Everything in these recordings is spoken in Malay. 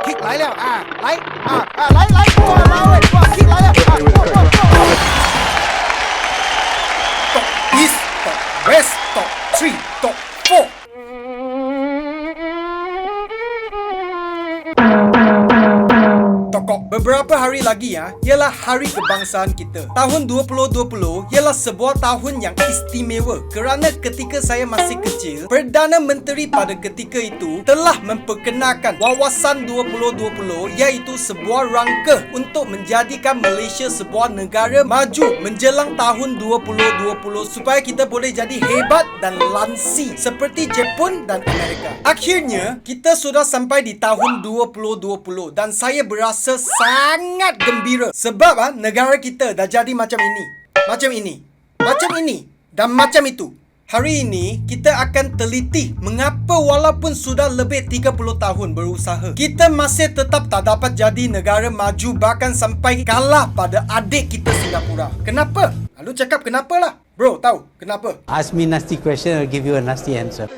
kick 来了来来过来喂哇 kick 来了过 top east top west top 3 top 4 Tokok beberapa hari lagi ialah Hari Kebangsaan kita. Tahun 2020 ialah sebuah tahun yang istimewa kerana ketika saya masih kecil, Perdana Menteri pada ketika itu telah memperkenalkan Wawasan 2020 iaitu sebuah rangka untuk menjadikan Malaysia sebuah negara maju menjelang tahun 2020 supaya kita boleh jadi hebat dan lansi seperti Jepun dan Amerika. Akhirnya, kita sudah sampai di tahun 2020 dan saya berasa sangat gembira sebab negara kita dah jadi macam ini, macam ini dan macam itu. Hari ini kita akan teliti mengapa walaupun sudah lebih 30 tahun berusaha, kita masih tetap tak dapat jadi negara maju, bahkan sampai kalah pada adik kita Singapura. Kenapa? Lalu cakap kenapalah. Bro, tahu kenapa? Ask me nasty question, I'll give you a nasty answer.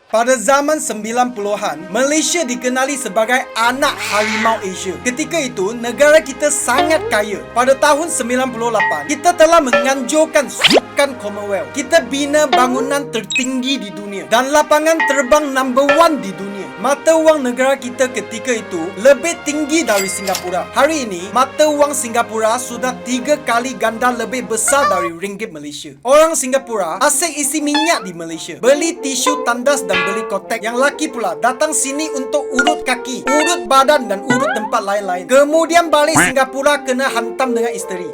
Pada zaman 90-an, Malaysia dikenali sebagai anak harimau Asia. Ketika itu, negara kita sangat kaya. Pada tahun 98, kita telah menganjurkan sukan Commonwealth. Kita bina bangunan tertinggi di dunia dan lapangan terbang number 1 di dunia. Mata wang negara kita ketika itu lebih tinggi dari Singapura. Hari ini, mata wang Singapura sudah 3 kali ganda lebih besar dari ringgit Malaysia. Orang Singapura asyik isi minyak di Malaysia, beli tisu tandas dan beli kotek. Yang laki pula datang sini untuk urut kaki, urut badan dan urut tempat lain-lain. Kemudian balik Singapura kena hantam dengan isteri.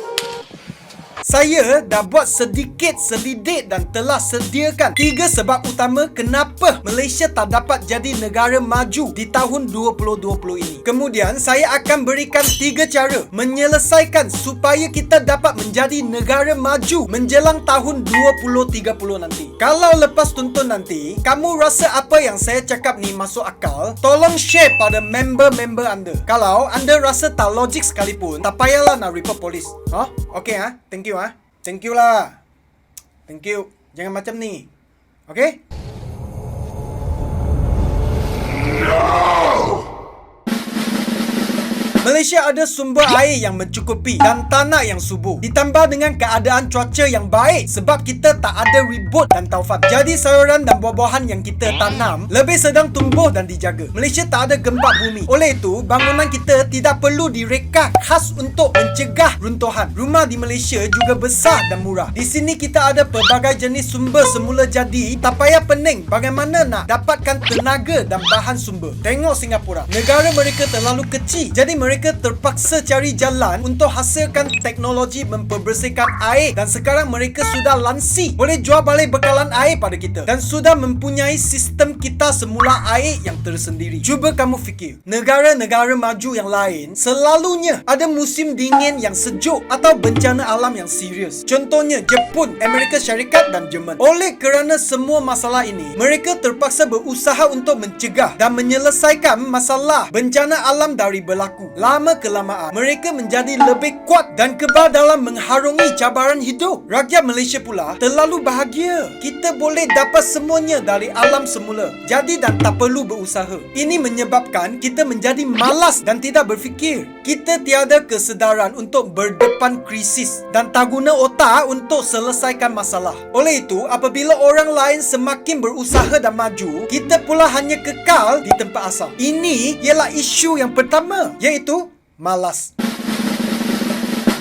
Saya dah buat sedikit selidik dan telah sediakan 3 sebab utama kenapa Malaysia tak dapat jadi negara maju di tahun 2020 ini. Kemudian saya akan berikan 3 cara menyelesaikan supaya kita dapat menjadi negara maju menjelang tahun 2030 nanti. Kalau lepas tonton nanti kamu rasa apa yang saya cakap ni masuk akal, tolong share pada member-member anda. Kalau anda rasa tak logik sekalipun, tak payahlah nak report polis. Okey thank you Thank you lah. Thank you. Jangan macam ni. Okay? Malaysia ada sumber air yang mencukupi dan tanah yang subur, ditambah dengan keadaan cuaca yang baik sebab kita tak ada ribut dan taufan. Jadi sayuran dan buah-buahan yang kita tanam lebih sedang tumbuh dan dijaga. Malaysia tak ada gempa bumi. Oleh itu, bangunan kita tidak perlu direka khas untuk mencegah runtuhan. Rumah di Malaysia juga besar dan murah. Di sini kita ada pelbagai jenis sumber semula jadi, tak payah pening bagaimana nak dapatkan tenaga dan bahan sumber. Tengok Singapura, negara mereka terlalu kecil, jadi mereka terpaksa cari jalan untuk hasilkan teknologi memperbersihkan air dan sekarang mereka sudah lansi, boleh jual balik bekalan air pada kita dan sudah mempunyai sistem kita semula air yang tersendiri. Cuba kamu fikir, negara-negara maju yang lain selalunya ada musim dingin yang sejuk atau bencana alam yang serius. Contohnya Jepun, Amerika Syarikat dan Jerman. Oleh kerana semua masalah ini, mereka terpaksa berusaha untuk mencegah dan menyelesaikan masalah bencana alam dari berlaku. Lama kelamaan, mereka menjadi lebih kuat dan kebal dalam mengharungi cabaran hidup. Rakyat Malaysia pula terlalu bahagia. Kita boleh dapat semuanya dari alam semula. Jadi dan tak perlu berusaha. Ini menyebabkan kita menjadi malas dan tidak berfikir. Kita tiada kesedaran untuk berdepan krisis dan tak guna otak untuk selesaikan masalah. Oleh itu, apabila orang lain semakin berusaha dan maju, kita pula hanya kekal di tempat asal. Ini ialah isu yang pertama, iaitu malas.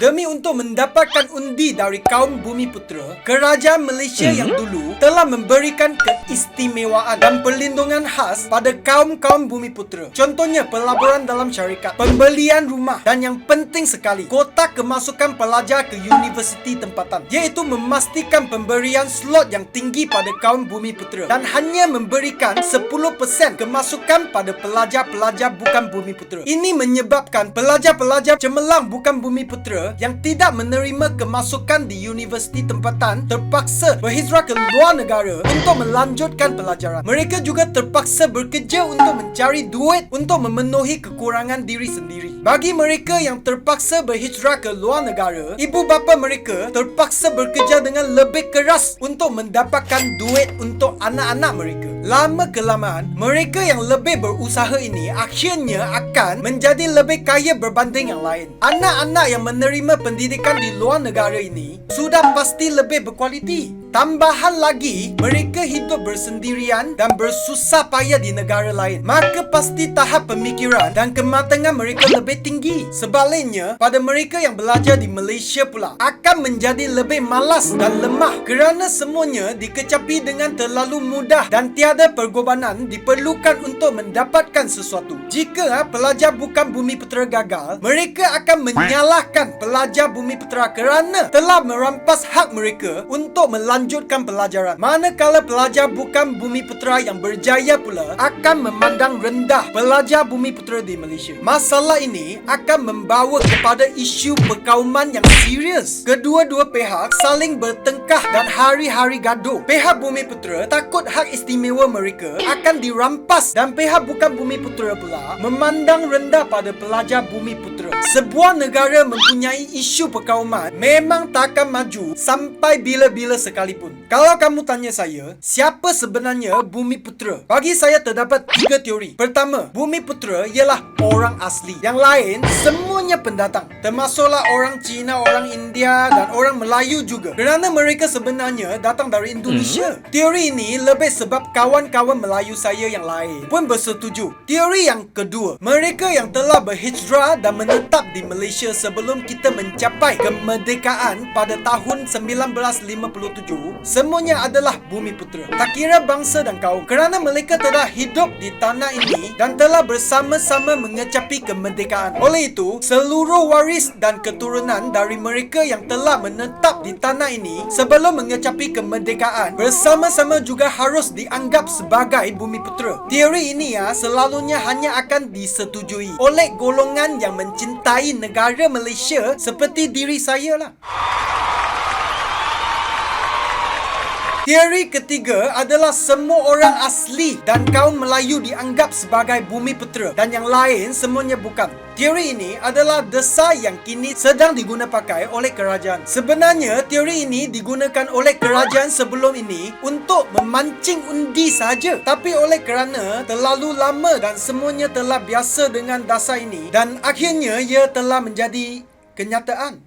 Demi untuk mendapatkan undi dari kaum Bumiputera, kerajaan Malaysia yang dulu telah memberikan keistimewaan dan perlindungan khas pada kaum-kaum Bumiputera. Contohnya pelaburan dalam syarikat, pembelian rumah dan yang penting sekali, kota kemasukan pelajar ke universiti tempatan, iaitu memastikan pemberian slot yang tinggi pada kaum Bumiputera dan hanya memberikan 10% kemasukan pada pelajar-pelajar bukan Bumiputera. Ini menyebabkan pelajar-pelajar cemerlang bukan Bumiputera yang tidak menerima kemasukan di universiti tempatan terpaksa berhijrah ke luar negara untuk melanjutkan pelajaran. Mereka juga terpaksa bekerja untuk mencari duit untuk memenuhi kekurangan diri sendiri. Bagi mereka yang terpaksa berhijrah ke luar negara, ibu bapa mereka terpaksa bekerja dengan lebih keras untuk mendapatkan duit untuk anak-anak mereka. Lama-kelamaan, mereka yang lebih berusaha ini akhirnya akan menjadi lebih kaya berbanding yang lain. Anak-anak yang menerima pendidikan di luar negara ini sudah pasti lebih berkualiti. Tambahan lagi, mereka hidup bersendirian dan bersusah payah di negara lain. Maka pasti tahap pemikiran dan kematangan mereka lebih tinggi. Sebaliknya, pada mereka yang belajar di Malaysia pula akan menjadi lebih malas dan lemah kerana semuanya dikecapi dengan terlalu mudah dan tiada pergobanan diperlukan untuk mendapatkan sesuatu. Jika pelajar bukan Bumiputera gagal, mereka akan menyalahkan pelajar Bumiputera kerana telah merampas hak mereka untuk melanjutkan pelajaran. Manakala pelajar bukan Bumiputera yang berjaya pula akan memandang rendah pelajar Bumiputera di Malaysia. Masalah ini akan membawa kepada isu perkauman yang serius. Kedua-dua pihak saling bertengkar dan hari-hari gaduh. Pihak Bumiputera takut hak istimewa mereka akan dirampas dan pihak bukan Bumiputera pula memandang rendah pada pelajar Bumiputera. Sebuah negara mempunyai isu perkauman memang takkan maju sampai bila-bila sekalipun. Kalau kamu tanya saya, siapa sebenarnya Bumiputera? Bagi saya terdapat 3 teori. Pertama, Bumiputera ialah orang asli. Yang lain, semuanya pendatang. Termasuklah orang Cina, orang India dan orang Melayu juga. Kerana mereka sebenarnya datang dari Indonesia. Teori ini lebih sebab kawan-kawan Melayu saya yang lain pun bersetuju. Teori yang kedua, mereka yang telah berhijrah dan menetap di Malaysia sebelum kita mencapai kemerdekaan pada tahun 1957, semuanya adalah Bumiputera. Tak kira bangsa dan kaum, kerana mereka telah hidup di tanah ini dan telah bersama-sama mengecapi kemerdekaan. Oleh itu, seluruh waris dan keturunan dari mereka yang telah menetap di tanah ini sebelum mengecapi kemerdekaan bersama-sama juga harus dianggap sebagai Bumiputera. Teori ini selalunya hanya akan disetujui oleh golongan yang mencintai negara Malaysia seperti diri saya lah. Teori ketiga adalah semua orang asli dan kaum Melayu dianggap sebagai Bumiputera dan yang lain semuanya bukan. Teori ini adalah desai yang kini sedang digunakan pakai oleh kerajaan. Sebenarnya teori ini digunakan oleh kerajaan sebelum ini untuk memancing undi saja. Tapi oleh kerana terlalu lama dan semuanya telah biasa dengan dasar ini dan akhirnya ia telah menjadi kenyataan.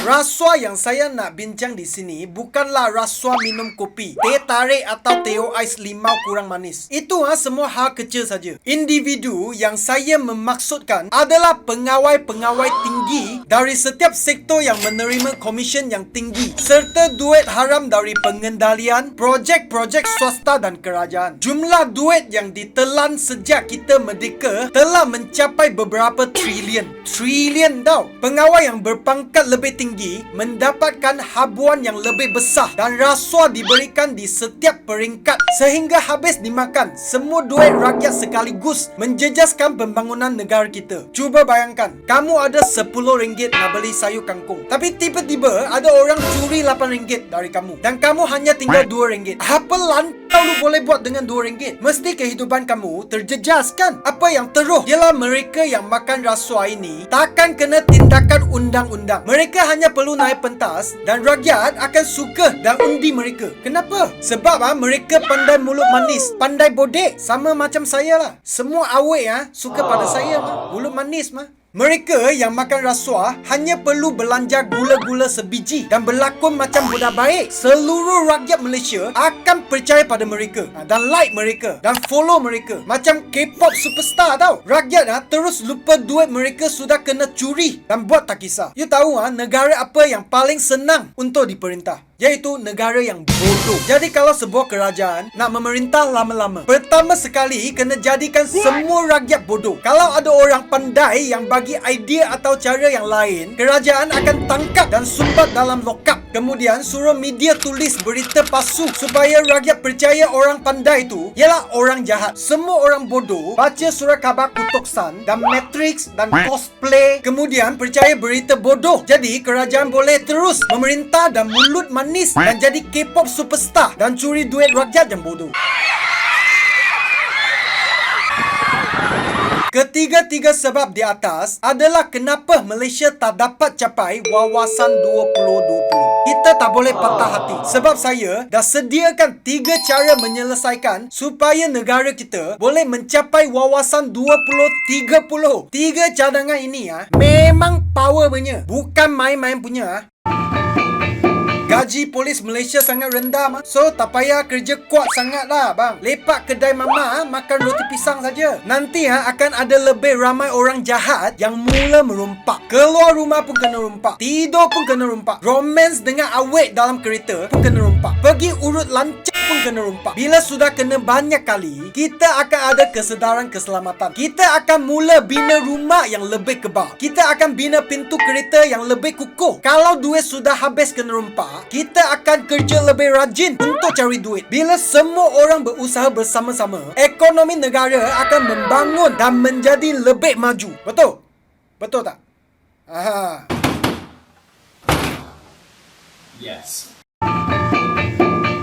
Rasuah yang saya nak bincang di sini bukanlah rasuah minum kopi, teh tarik atau teh ais limau kurang manis. Itu semua hal kecil saja. Individu yang saya memaksudkan adalah pengawai-pengawai tinggi dari setiap sektor yang menerima komisen yang tinggi serta duit haram dari pengendalian projek-projek swasta dan kerajaan. Jumlah duit yang ditelan sejak kita merdeka telah mencapai beberapa trilion. Trilion tau. Pengawai yang berpangkat lebih tinggi mendapatkan habuan yang lebih besar dan rasuah diberikan di setiap peringkat sehingga habis dimakan semua duit rakyat sekaligus menjejaskan pembangunan negara kita. Cuba bayangkan, kamu ada RM10 nak beli sayur kangkung, tapi tiba-tiba ada orang curi RM8 dari kamu dan kamu hanya tinggal RM2. Apa lantau lu boleh buat dengan RM2? Mesti kehidupan kamu terjejas kan? Apa yang teruk ialah mereka yang makan rasuah ini takkan kena tindakan undang-undang. Mereka hanya perlu naik pentas dan rakyat akan suka dan undi mereka. Kenapa? Sebab mereka pandai mulut manis, pandai bodek. Sama macam saya lah. Semua awet suka pada saya mulut manis Mereka yang makan rasuah hanya perlu belanja gula-gula sebiji dan berlakon macam budak baik. Seluruh rakyat Malaysia akan percaya pada mereka dan like mereka dan follow mereka. Macam K-pop superstar tau. Rakyat terus lupa duit mereka sudah kena curi dan buat tak kisah. You tahu negara apa yang paling senang untuk diperintah? Iaitu negara yang bodoh. Jadi kalau sebuah kerajaan nak memerintah lama-lama, pertama sekali kena jadikan semua rakyat bodoh. Kalau ada orang pandai yang bagi idea atau cara yang lain, kerajaan akan tangkap dan sumbat dalam lokap. Kemudian suruh media tulis berita palsu supaya rakyat percaya orang pandai itu ialah orang jahat. Semua orang bodoh baca surat khabar Kutuksan dan Matrix dan cosplay, kemudian percaya berita bodoh. Jadi kerajaan boleh terus memerintah dan mulut manis dan jadi K-pop superstar dan curi duit rakyat yang bodoh. Ketiga-tiga sebab di atas adalah kenapa Malaysia tak dapat capai wawasan 2020. Kita tak boleh patah hati. Sebab saya dah sediakan 3 cara menyelesaikan supaya negara kita boleh mencapai wawasan 2030. 3 cadangan ini memang power punya. Bukan main-main punya. Gaji polis Malaysia sangat rendah So tak payah kerja kuat sangat lah bang. Lepak kedai mama makan roti pisang saja. Nanti akan ada lebih ramai orang jahat yang mula merompak. Keluar rumah pun kena rompak. Tidur pun kena rompak. Romance dengan awet dalam kereta pun kena rompak. Pergi urut lancak pun kena rompak. Bila sudah kena banyak kali, kita akan ada kesedaran keselamatan. Kita akan mula bina rumah yang lebih kebal. Kita akan bina pintu kereta yang lebih kukuh. Kalau duit sudah habis kena rompak, kita akan kerja lebih rajin untuk cari duit. Bila semua orang berusaha bersama-sama, ekonomi negara akan membangun dan menjadi lebih maju. Betul? Betul tak? Aha. Yes.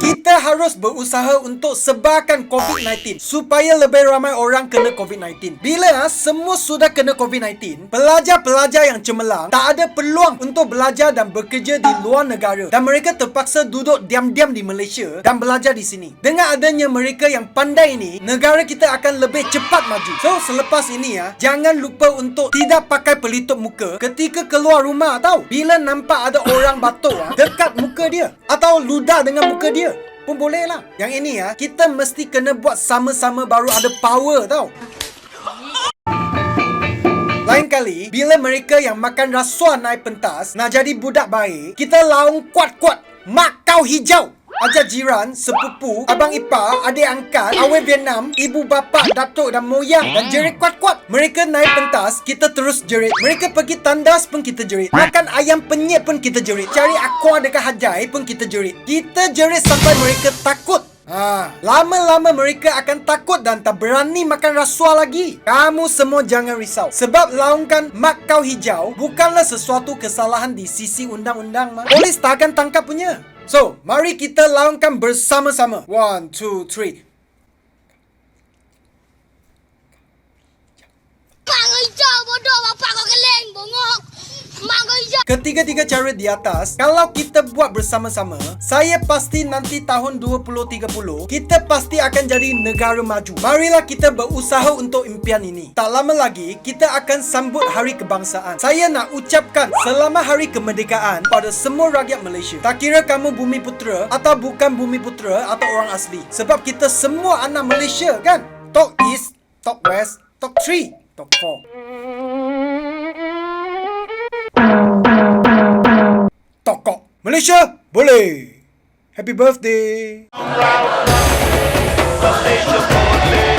Kita harus berusaha untuk sebarkan COVID-19 supaya lebih ramai orang kena COVID-19. Bila semua sudah kena COVID-19, pelajar-pelajar yang cemerlang tak ada peluang untuk belajar dan bekerja di luar negara dan mereka terpaksa duduk diam-diam di Malaysia dan belajar di sini. Dengan adanya mereka yang pandai ini, negara kita akan lebih cepat maju. So, selepas ini jangan lupa untuk tidak pakai pelitup muka ketika keluar rumah tau. Bila nampak ada orang batuk dekat muka dia atau ludah dengan muka dia pun boleh lah. Yang ini kita mesti kena buat sama-sama baru ada power tau. Lain kali, bila mereka yang makan rasuah naik pentas nak jadi budak baik, kita laung kuat-kuat. Mak kau hijau. Ajar jiran, sepupu, abang ipar, adik angkat, awet Vietnam, ibu bapa, datuk dan moyang dan jerit kuat-kuat. Mereka naik pentas, kita terus jerit. Mereka pergi tandas pun kita jerit. Makan ayam penyet pun kita jerit. Cari aqua dekat Hajai pun kita jerit. Kita jerit sampai mereka takut. Lama-lama mereka akan takut dan tak berani makan rasuah lagi. Kamu semua jangan risau. Sebab laungkan mak kau hijau bukanlah sesuatu kesalahan di sisi undang-undang. Polis tak akan tangkap punya. So, mari kita laungkan bersama-sama. 1, 2, 3. Mak kau hijau bodoh, bapak kau keleng, bongok. Mak kau hijau. Ketiga-tiga cara di atas, kalau kita buat bersama-sama, saya pasti nanti tahun 2030, kita pasti akan jadi negara maju. Marilah kita berusaha untuk impian ini. Tak lama lagi, kita akan sambut Hari Kebangsaan. Saya nak ucapkan selamat Hari Kemerdekaan pada semua rakyat Malaysia. Tak kira kamu bumi putera atau bukan bumi putera atau orang asli. Sebab kita semua anak Malaysia kan? Tok East, Tok West, Tok 3, Tok 4. Tokok Malaysia boleh. Happy birthday. Malaysia boleh.